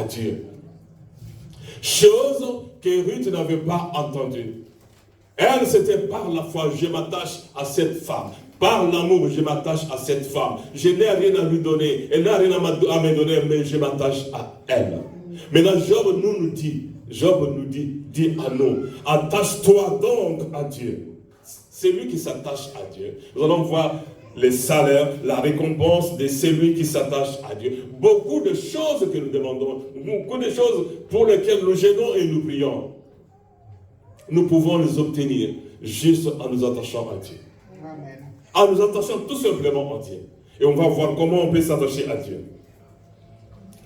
Dieu. Chose que Ruth n'avait pas entendue. Elle, c'était par la foi, je m'attache à cette femme. Par l'amour, je m'attache à cette femme. Je n'ai rien à lui donner. Elle n'a rien à me donner, mais je m'attache à elle. Maintenant, Job nous dit, dit à nous, attache-toi donc à Dieu. C'est lui qui s'attache à Dieu. Nous allons voir les salaires, la récompense de celui qui s'attache à Dieu. Beaucoup de choses que nous demandons, beaucoup de choses pour lesquelles nous gênons et nous prions, nous pouvons les obtenir juste en nous attachant à Dieu. Amen. En nous attachant tout simplement à Dieu. Et on va voir comment on peut s'attacher à Dieu.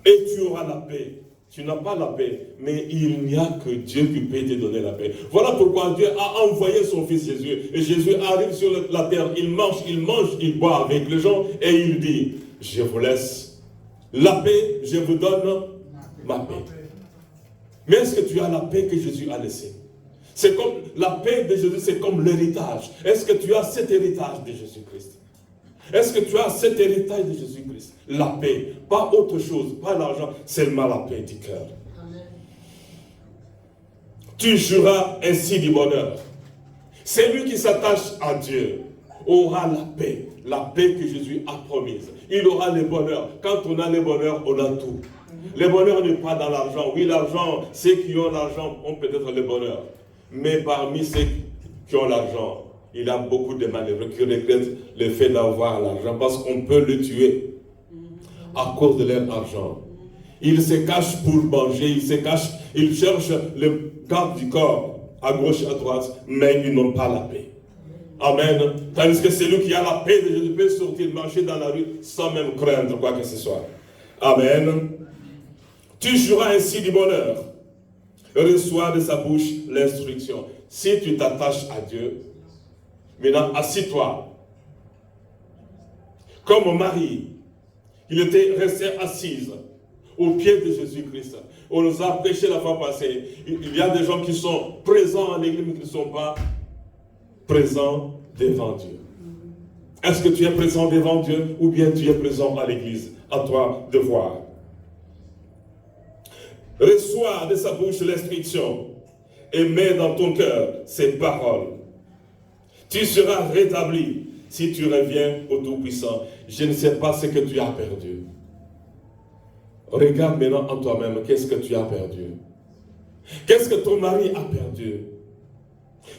Et tu auras la paix. Tu n'as pas la paix, mais il n'y a que Dieu qui peut te donner la paix. Voilà pourquoi Dieu a envoyé son Fils Jésus. Et Jésus arrive sur la terre, il mange, il boit avec les gens, et il dit, je vous laisse la paix, je vous donne ma paix. Mais est-ce que tu as la paix que Jésus a laissée? C'est comme la paix de Jésus, c'est comme l'héritage. Est-ce que tu as cet héritage de Jésus-Christ? Est-ce que tu as cet héritage de Jésus-Christ? La paix, pas autre chose, pas l'argent, seulement la paix du cœur. Amen. Tu jouiras ainsi du bonheur. Celui qui s'attache à Dieu aura la paix que Jésus a promise. Il aura le bonheur. Quand on a le bonheur, on a tout. Le bonheur n'est pas dans l'argent. Oui, l'argent, ceux qui ont l'argent ont peut-être le bonheur. Mais parmi ceux qui ont l'argent, il y a beaucoup de malheureux qui regrettent le fait d'avoir l'argent parce qu'on peut le tuer à cause de leur argent. Ils se cachent pour manger, ils se cachent, ils cherchent le garde du corps à gauche et à droite, mais ils n'ont pas la paix. Amen. Tandis que celui qui a la paix de Jésus peut sortir, marcher dans la rue sans même craindre quoi que ce soit. Amen. Tu joueras ainsi du bonheur. Reçois de sa bouche l'instruction. Si tu t'attaches à Dieu, maintenant assis-toi. Comme Marie, il était resté assise au pied de Jésus-Christ. On nous a prêché la fois passée. Il y a des gens qui sont présents à l'église, mais qui ne sont pas présents devant Dieu. Est-ce que tu es présent devant Dieu ou bien tu es présent à l'église? À toi de voir. Reçois de sa bouche l'instruction et mets dans ton cœur ses paroles. Tu seras rétabli si tu reviens au Tout-Puissant. Je ne sais pas ce que tu as perdu. Regarde maintenant en toi-même, qu'est-ce que tu as perdu? Qu'est-ce que ton mari a perdu?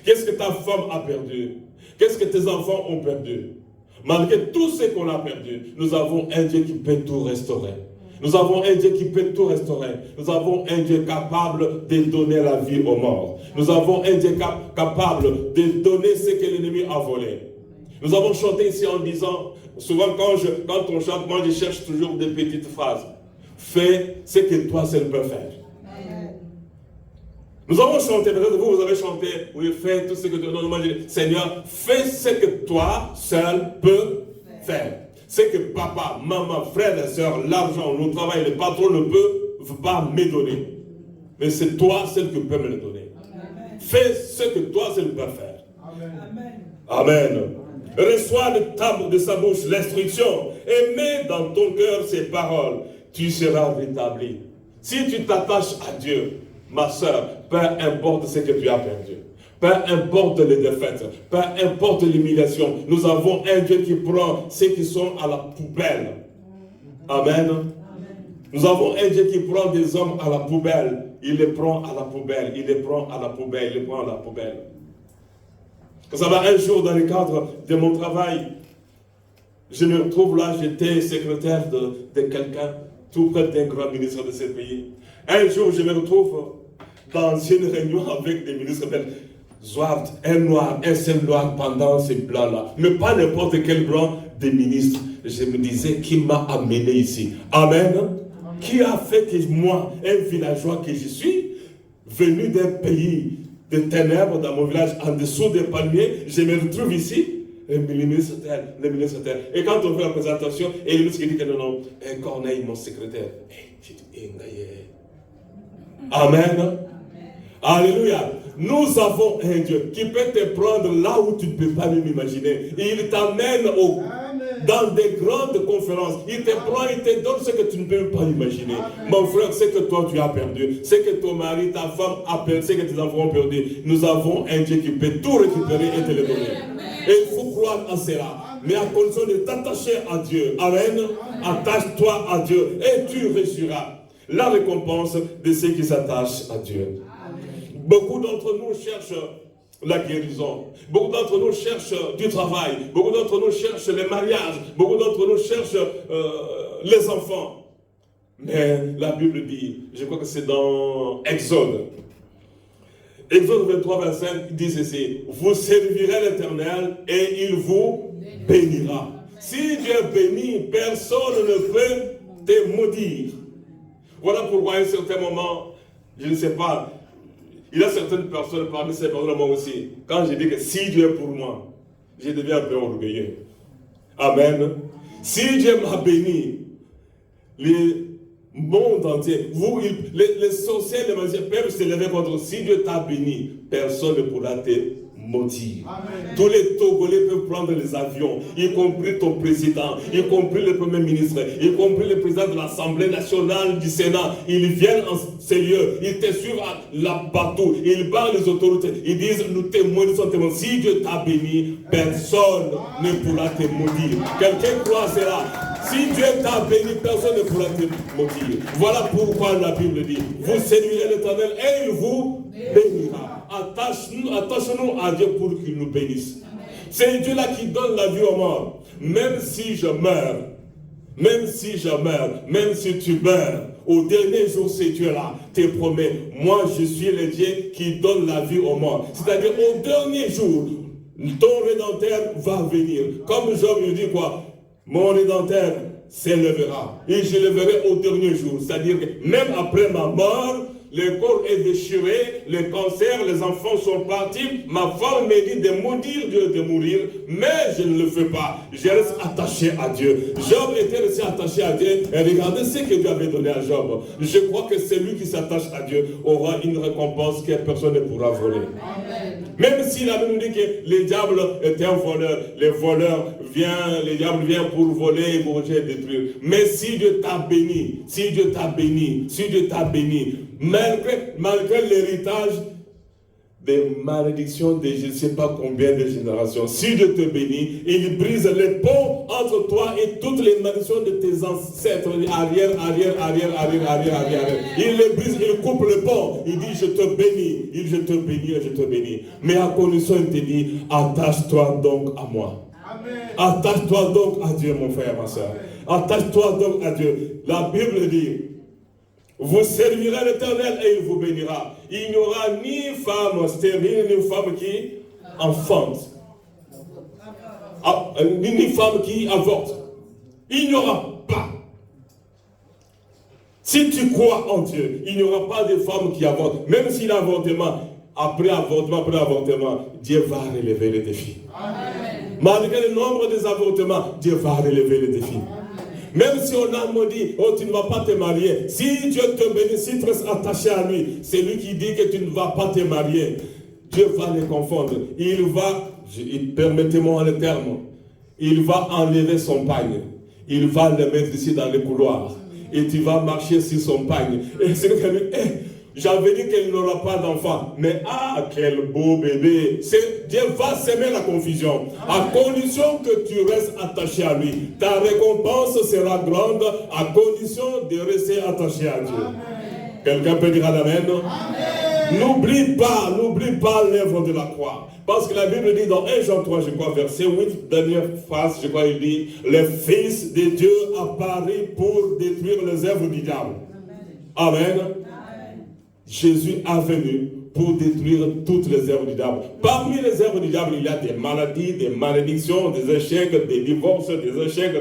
Qu'est-ce que ta femme a perdu? Qu'est-ce que tes enfants ont perdu? Malgré tout ce qu'on a perdu, nous avons un Dieu qui peut tout restaurer. Nous avons un Dieu qui peut tout restaurer. Nous avons un Dieu capable de donner la vie aux morts. Nous avons un Dieu capable de donner ce que l'ennemi a volé. Nous avons chanté ici en disant, souvent quand on chante, moi je cherche toujours des petites phrases. Fais ce que toi seul peux faire. Amen. Nous avons chanté, peut-être vous avez chanté, oui, fais tout ce que toi, non, moi je dis, Seigneur, fais ce que toi seul peux faire. C'est que papa, maman, frère et soeur, l'argent, le travail, le patron ne peut pas me donner. Mais c'est toi seul qui peux me le donner. Amen. Fais ce que toi seul peux faire. Amen. Amen. Reçois de sa bouche l'instruction et mets dans ton cœur ses paroles. Tu seras rétabli. Si tu t'attaches à Dieu, ma soeur, peu importe ce que tu as perdu. Peu importe les défaites, peu importe l'humiliation, nous avons un Dieu qui prend ceux qui sont à la poubelle. Amen. Amen. Nous avons un Dieu qui prend des hommes à la poubelle. Il les prend à la poubelle, il les prend à la poubelle, il les prend à la poubelle. Vous savez, un jour dans le cadre de mon travail, je me retrouve là, j'étais secrétaire de quelqu'un, tout près d'un grand ministre de ce pays. Un jour, je me retrouve dans une réunion avec des ministres belges. Zouave, un noir, un seul noir pendant ces blancs-là. Mais pas n'importe quel blanc des ministres. Je me disais, qui m'a amené ici? Amen. Amen. Qui a fait que moi, un villageois que je suis, venu d'un pays de ténèbres dans mon village, en dessous des palmiers, je me retrouve ici, le ministre tel. Et quand on fait la présentation, et le ministre dit que non, Corneille, mon secrétaire. J'ai dit, Amen. Amen. Alléluia. Nous avons un Dieu qui peut te prendre là où tu ne peux pas même imaginer. Et il t'amène dans des grandes conférences. Il te prend, il te donne ce que tu ne peux pas imaginer. Mon frère, c'est que toi tu as perdu, c'est que ton mari, ta femme a perdu, c'est que tes enfants ont perdu. Nous avons un Dieu qui peut tout récupérer et te le donner. Et il faut croire en cela. Mais à condition de t'attacher à Dieu. Amen. Attache-toi à Dieu et tu réussiras la récompense de ceux qui s'attachent à Dieu. Beaucoup d'entre nous cherchent la guérison. Beaucoup d'entre nous cherchent du travail. Beaucoup d'entre nous cherchent les mariages. Beaucoup d'entre nous cherchent les enfants. Mais la Bible dit, je crois que c'est dans Exode. Exode 23, 25, il dit ceci. Vous servirez l'Éternel et il vous bénira. Si Dieu bénit, personne ne peut te maudire. Voilà pourquoi à un certain moment, je ne sais pas, il y a certaines personnes, parmi ces personnes, moi aussi, quand je dis que si Dieu est pour moi, je deviens un peu orgueilleux. Amen. Si Dieu m'a béni, le monde entier, vous, les sorciers, les magiciens peuvent se lever contre. Si Dieu t'a béni, personne ne pourra te maudire. Amen. Tous les Togolais peuvent prendre les avions, y compris ton président, y compris le premier ministre, y compris le président de l'Assemblée nationale du Sénat. Ils viennent en ces lieux, ils te suivent là partout, ils parlent les autorités, ils disent nous témoignons. Si Dieu t'a béni, personne ne pourra te maudire. Quelqu'un croit cela? Si Dieu t'a béni, personne ne pourra te maudire. Voilà pourquoi la Bible dit, vous séduirez l'Éternel et il vous bénira. Attachons-nous à Dieu pour qu'il nous bénisse. C'est Dieu-là qui donne la vie aux morts. Même si je meurs, même si tu meurs, au dernier jour, ce Dieu-là te promet, moi je suis le Dieu qui donne la vie aux morts. C'est-à-dire au dernier jour, ton Rédempteur va venir. Comme Job lui dit quoi? Mon Rédempteur s'élèvera. Et je le verrai au dernier jour. C'est-à-dire que même après ma mort, le corps est déchiré, le cancer, les enfants sont partis. Ma femme me dit de maudire Dieu, de mourir, mais je ne le fais pas. Je reste attaché à Dieu. Job était resté attaché à Dieu. Et regardez ce que Dieu avait donné à Job. Je crois que celui qui s'attache à Dieu aura une récompense que personne ne pourra voler. Amen. Même si la Bible dit que le diable est un voleur, le diable vient pour voler, manger, détruire. Mais si Dieu t'a béni, malgré l'héritage des malédictions de je ne sais pas combien de générations, si Dieu te bénit, il brise les ponts entre toi et toutes les malédictions de tes ancêtres, arrière. Il les brise, il coupe le pont. Il dit je te bénis. Mais à condition, il te dit attache-toi donc à moi. Amen. Attache-toi donc à Dieu, mon frère, ma soeur. Attache-toi donc à Dieu. La Bible dit vous servirez l'Éternel et il vous bénira. Il n'y aura ni femme stérile, ni femme qui enfante. Ni femme qui avorte. Il n'y aura pas. Si tu crois en Dieu, il n'y aura pas de femme qui avorte. Même si l'avortement, après avortement, Dieu va relever le défi. Amen. Malgré le nombre des avortements, Dieu va relever le défi. Même si on a maudit, oh tu ne vas pas te marier. Si Dieu te bénit, si tu restes attaché à lui, c'est lui qui dit que tu ne vas pas te marier. Dieu va les confondre. Permettez-moi le terme, il va enlever son pagne. Il va le mettre ici dans le couloir. Et tu vas marcher sur son pagne. Et c'est que j'avais dit qu'elle n'aura pas d'enfant. Mais quel beau bébé. Dieu va semer la confusion. À condition que tu restes attaché à lui. Ta récompense sera grande à condition de rester attaché à Dieu. Amen. Quelqu'un peut dire Amen? N'oublie pas l'œuvre de la croix. Parce que la Bible dit dans 1 Jean 3, je crois, verset 8, dernière phrase, je crois, il dit, le Fils de Dieu apparu pour détruire les œuvres du diable. Amen. Jésus est venu pour détruire toutes les œuvres du diable. Parmi les œuvres du diable, il y a des maladies, des malédictions, des échecs, des divorces, des échecs,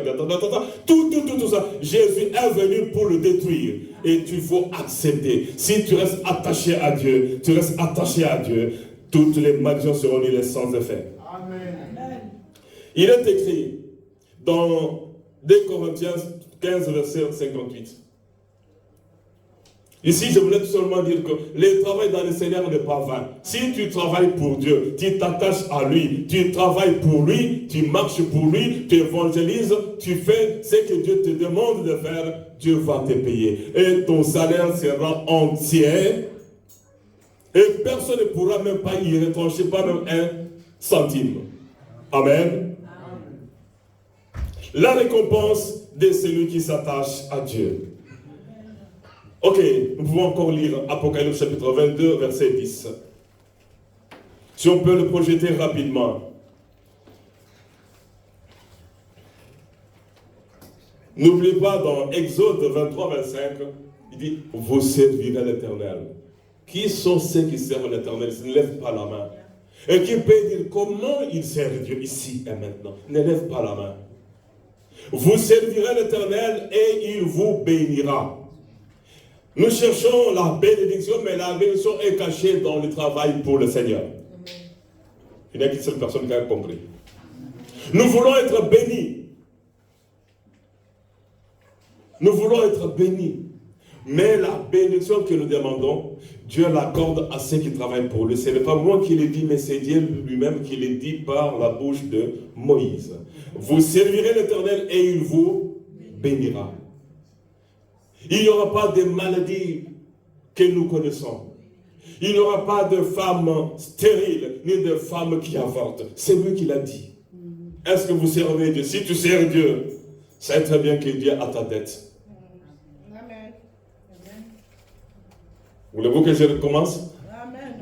tout ça. Jésus est venu pour le détruire. Et tu faut accepter. Si tu restes attaché à Dieu, toutes les malédictions seront nulles sans effet. Amen. Il est écrit dans 2 Corinthiens 15, verset 58. Ici, je voulais tout seulement dire que le travail dans le Seigneur n'est pas vain. Si tu travailles pour Dieu, tu t'attaches à lui, tu travailles pour lui, tu marches pour lui, tu évangélises, tu fais ce que Dieu te demande de faire, Dieu va te payer. Et ton salaire sera entier. Et personne ne pourra même pas y retrancher, pas même un centime. Amen. La récompense de celui qui s'attache à Dieu. Ok, nous pouvons encore lire Apocalypse chapitre 22, verset 10. Si on peut le projeter rapidement. N'oubliez pas, dans Exode 23, 25, il dit, vous servirez l'Éternel. Qui sont ceux qui servent l'Éternel? Ils ne lèvent pas la main. Et qui peut dire comment ils servent Dieu ici et maintenant? Ne lève pas la main. Vous servirez l'Éternel et il vous bénira. Nous cherchons la bénédiction, mais la bénédiction est cachée dans le travail pour le Seigneur. Il n'y a qu'une seule personne qui a compris. Nous voulons être bénis. Nous voulons être bénis. Mais la bénédiction que nous demandons, Dieu l'accorde à ceux qui travaillent pour lui. Ce n'est pas moi qui l'ai dit, mais c'est Dieu lui-même qui l'ai dit par la bouche de Moïse. Vous servirez l'Éternel et il vous bénira. Il n'y aura pas de maladies que nous connaissons. Il n'y aura pas de femmes stériles, ni de femmes qui avortent. C'est lui qui l'a dit. Est-ce que vous servez Dieu? Si tu sers Dieu, c'est très bien que Dieu a ta dette. Amen. Voulez-vous que je recommence? Amen.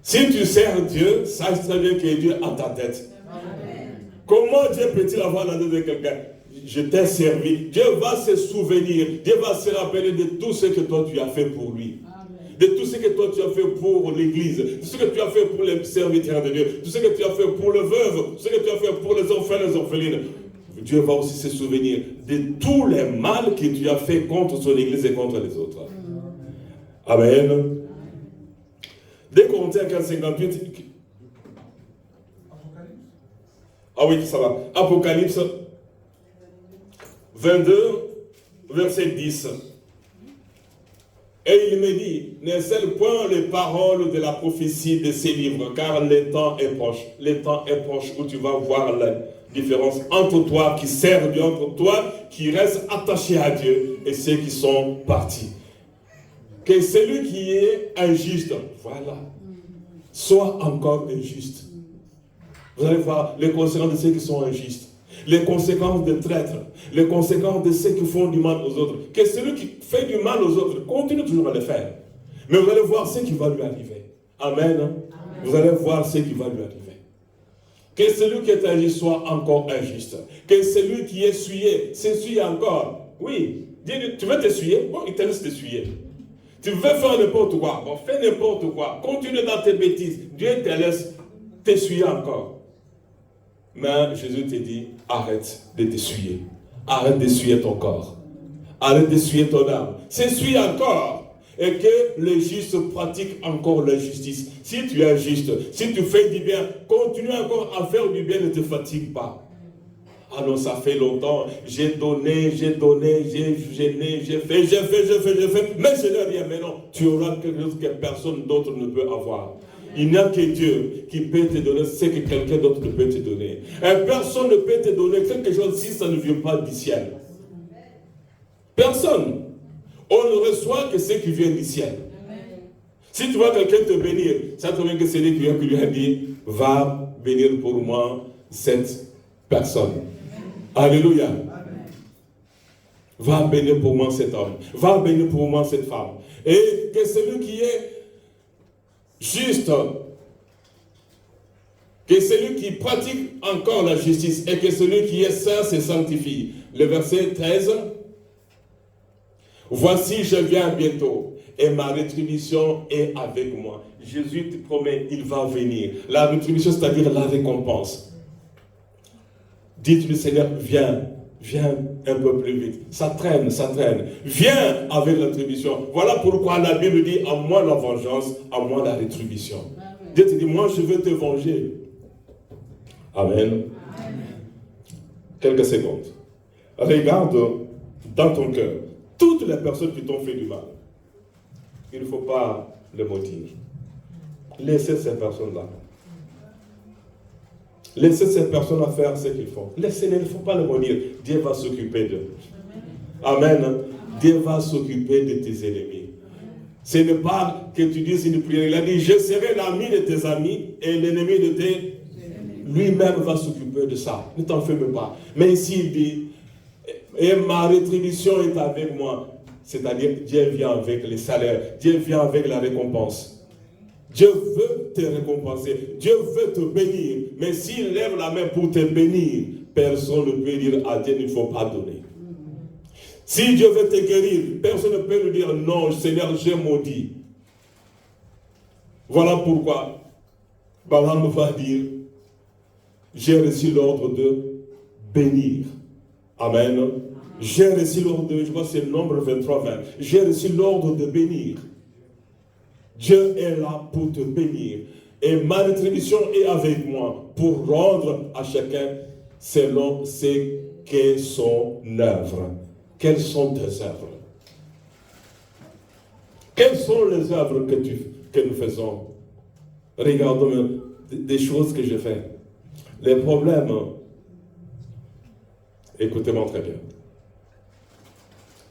Si tu sers Dieu, sache très bien que Dieu a ta dette. Amen. Comment Dieu peut-il avoir la dette de quelqu'un? Je t'ai servi. Dieu va se souvenir, Dieu va se rappeler de tout ce que toi tu as fait pour lui. Amen. De tout ce que toi tu as fait pour l'église, de tout ce que tu as fait pour les serviteurs de Dieu, tout ce que tu as fait pour le veuve, tout ce que tu as fait pour les enfants et les orphelines. Dieu va aussi se souvenir de tous les mal que tu as fait contre son église et contre les autres. Amen. 2 Corinthiens 15, 58. Ah oui, ça va. Apocalypse 22, verset 10. Et il me dit, ne scelle point les paroles de la prophétie de ces livres, car le temps est proche. Le temps est proche où tu vas voir la différence entre toi qui sert Dieu, entre toi qui reste attaché à Dieu et ceux qui sont partis. Que celui qui est injuste, voilà, soit encore injuste. Vous allez voir les conséquences de ceux qui sont injustes. Les conséquences des traîtres, les conséquences de ceux qui font du mal aux autres. Que celui qui fait du mal aux autres continue toujours à le faire. Mais vous allez voir ce qui va lui arriver. Amen. Amen. Vous allez voir ce qui va lui arriver. Que celui qui est injuste soit encore injuste. Que celui qui est essuyé s'essuie encore. Oui, dis, tu veux t'essuyer? Bon, il te laisse t'essuyer. Tu veux faire n'importe quoi? Bon, fais n'importe quoi. Continue dans tes bêtises. Dieu te laisse t'essuyer encore. Mais Jésus te dit, arrête de t'essuyer. Arrête d'essuyer ton corps. Arrête d'essuyer ton âme. S'essuie encore. Et que les justes pratiquent encore la justice. Si tu es juste, si tu fais du bien, continue encore à faire du bien, ne te fatigue pas. Ah non, ça fait longtemps, j'ai donné, j'ai gêné, j'ai fait, mais je n'ai rien. Mais non, tu auras quelque chose que personne d'autre ne peut avoir. Il n'y a que Dieu qui peut te donner ce que quelqu'un d'autre ne peut te donner. Et personne ne peut te donner quelque chose si ça ne vient pas du ciel. Personne. On ne reçoit que ce qui vient du ciel. Si tu vois quelqu'un te bénir, ça te vient que c'est lui qui lui a dit, va bénir pour moi cette personne. Alléluia. Va bénir pour moi cet homme. Va bénir pour moi cette femme. Et que celui qui est juste, que celui qui pratique encore la justice et que celui qui est saint se sanctifie. Le verset 13. Voici, je viens bientôt et ma rétribution est avec moi. Jésus te promet, il va venir. La rétribution, c'est-à-dire la récompense. Dites-lui, Seigneur, viens un peu plus vite. Ça traîne. Viens avec la rétribution. Voilà pourquoi la Bible dit, à moi la vengeance, à moi la rétribution. Dieu te dit, moi je veux te venger. Amen. Quelques secondes. Regarde dans ton cœur toutes les personnes qui t'ont fait du mal. il ne faut pas le maudire. Laissez ces personnes-là. Laissez ces personnes faire ce qu'ils font. Laissez-les, il ne faut pas le maudire. Dieu va s'occuper d'eux. Amen. Dieu va s'occuper de tes ennemis. Ce n'est pas que tu dises une prière. Il a dit, je serai l'ami de tes amis et l'ennemi de tes... Lui-même va s'occuper de ça. Ne t'en fais même pas. Mais ici, il dit, et ma rétribution est avec moi. C'est-à-dire, Dieu vient avec les salaires. Dieu vient avec la récompense. Dieu veut te récompenser. Dieu veut te bénir. Mais s'il lève la main pour te bénir, personne ne peut dire à Dieu, il ne faut pas donner. Si Dieu veut te guérir, personne ne peut lui dire, non, Seigneur, j'ai maudit. Voilà pourquoi Balaam va dire, j'ai reçu l'ordre de bénir. Amen. J'ai reçu l'ordre de, je crois que c'est le nombre 23, 20. J'ai reçu l'ordre de bénir. Dieu est là pour te bénir. Et ma rétribution est avec moi pour rendre à chacun selon ce qu'est son œuvre. Quelles sont tes œuvres? Quelles sont les œuvres que nous faisons? Regardons des choses que je fais. Les problèmes, écoutez-moi très bien.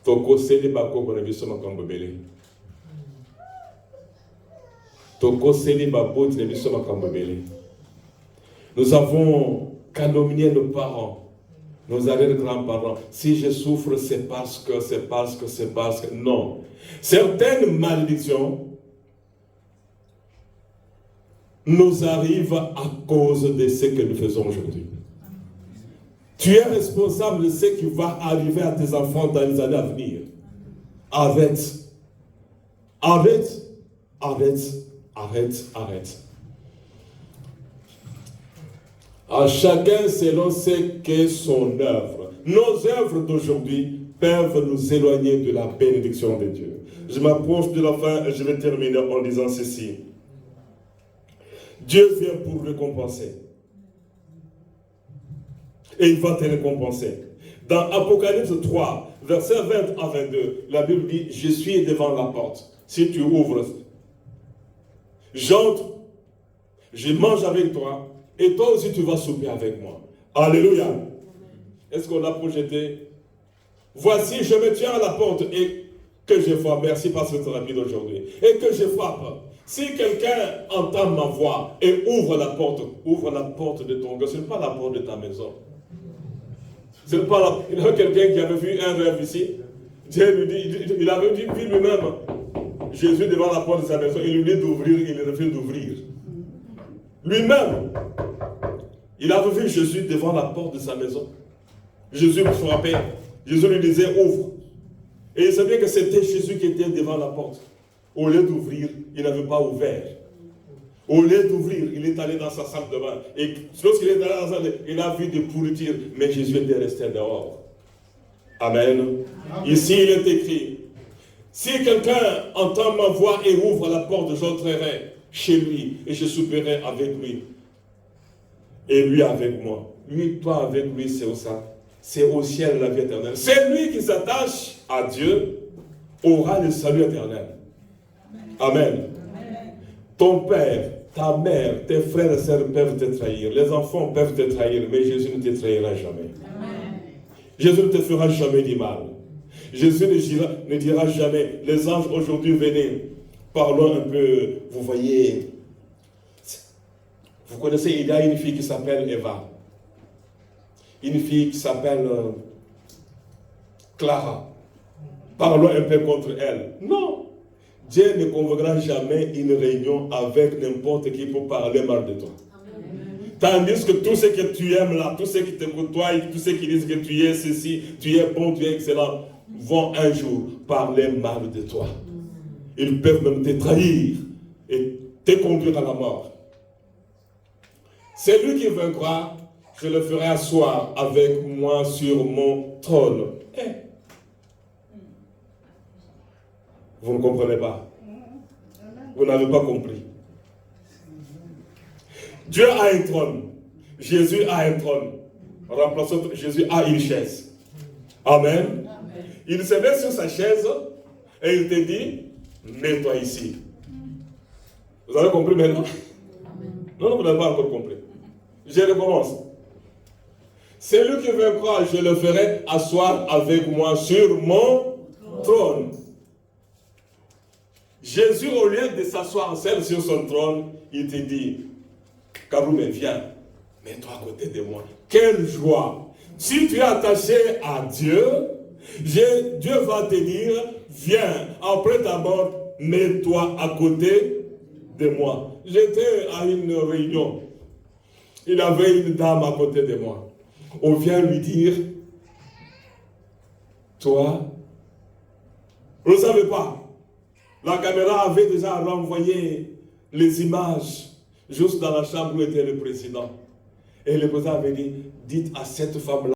Toko seli bako bonabiso makambo belé. Toko seli babo bonabiso makambo belé. Nous avons calomnié nos parents, nos arrière-grands-parents. Si je souffre, c'est parce que. Non. Certaines malédictions nous arrivent à cause de ce que nous faisons aujourd'hui. Tu es responsable de ce qui va arriver à tes enfants dans les années à venir. Arrête. Arrête. Arrête. Arrête. Arrête. À chacun selon ce qu'est son œuvre. Nos œuvres d'aujourd'hui peuvent nous éloigner de la bénédiction de Dieu. Je m'approche de la fin et je vais terminer en disant ceci. Dieu vient pour récompenser. Et il va te récompenser. Dans Apocalypse 3, versets 20 à 22, la Bible dit, je suis devant la porte. Si tu ouvres, j'entre, je mange avec toi, et toi aussi tu vas souper avec moi. Alléluia. Est-ce qu'on a projeté? Voici, je me tiens à la porte et que je frappe. Merci parce que c'est rapide aujourd'hui. Et que je frappe. Si quelqu'un entend ma voix et ouvre la porte de ton cœur, ce n'est pas la porte de ta maison. C'est pas là. Il y a quelqu'un qui avait vu un rêve ici. Dieu lui dit, il avait dit lui-même, Jésus devant la porte de sa maison, il lui dit d'ouvrir, il refuse d'ouvrir. Lui-même, il avait vu Jésus devant la porte de sa maison. Jésus le frappait. Jésus lui disait ouvre. Et il savait que c'était Jésus qui était devant la porte. Au lieu d'ouvrir, il n'avait pas ouvert. Au lieu d'ouvrir, il est allé dans sa salle de bain. Et lorsqu'il est allé dans sa salle, il a vu des pourritures, mais Jésus était resté dehors. Amen. Amen. Ici, il est écrit, si quelqu'un entend ma voix et ouvre la porte, j'entrerai chez lui et je souperai avec lui. Et lui avec moi. Lui, toi avec lui, c'est où ça? C'est au ciel la vie éternelle. C'est lui qui s'attache à Dieu, aura le salut éternel. Amen. Ton père, ta mère, tes frères et sœurs peuvent te trahir. Les enfants peuvent te trahir, mais Jésus ne te trahira jamais. Amen. Jésus ne te fera jamais du mal. Jésus ne dira jamais, les anges aujourd'hui venez, parlons un peu, vous voyez, vous connaissez, il y a une fille qui s'appelle Eva. Une fille qui s'appelle Clara. Parlons un peu contre elle. Non. Dieu ne convoquera jamais une réunion avec n'importe qui pour parler mal de toi. Amen. Tandis que tous ceux que tu aimes là, tous ceux qui te côtoient, tous ceux qui disent que tu es ceci, tu es bon, tu es excellent, vont un jour parler mal de toi. Ils peuvent même te trahir et te conduire à la mort. Celui qui vaincra, je le ferai asseoir avec moi sur mon trône. Vous ne comprenez pas. Vous n'avez pas compris. Dieu a un trône. Jésus a un trône. Remplaçant, Jésus a une chaise. Amen. Amen. Il se met sur sa chaise et il te dit, mets-toi ici. Vous avez compris maintenant? Non, vous n'avez pas encore compris. Je recommence. Celui qui vaincra, je le ferai asseoir avec moi sur mon trône. Jésus, au lieu de s'asseoir seul sur son trône, il te dit, Kaboumé, viens, mets-toi à côté de moi. Quelle joie! Si tu es attaché à Dieu, Dieu va te dire, viens, après ta mort, mets-toi à côté de moi. J'étais à une réunion. Il avait une dame à côté de moi. On vient lui dire, toi, vous ne savez pas, la caméra avait déjà renvoyé les images juste dans la chambre où était le président. Et le président avait dit, dites à cette femme-là,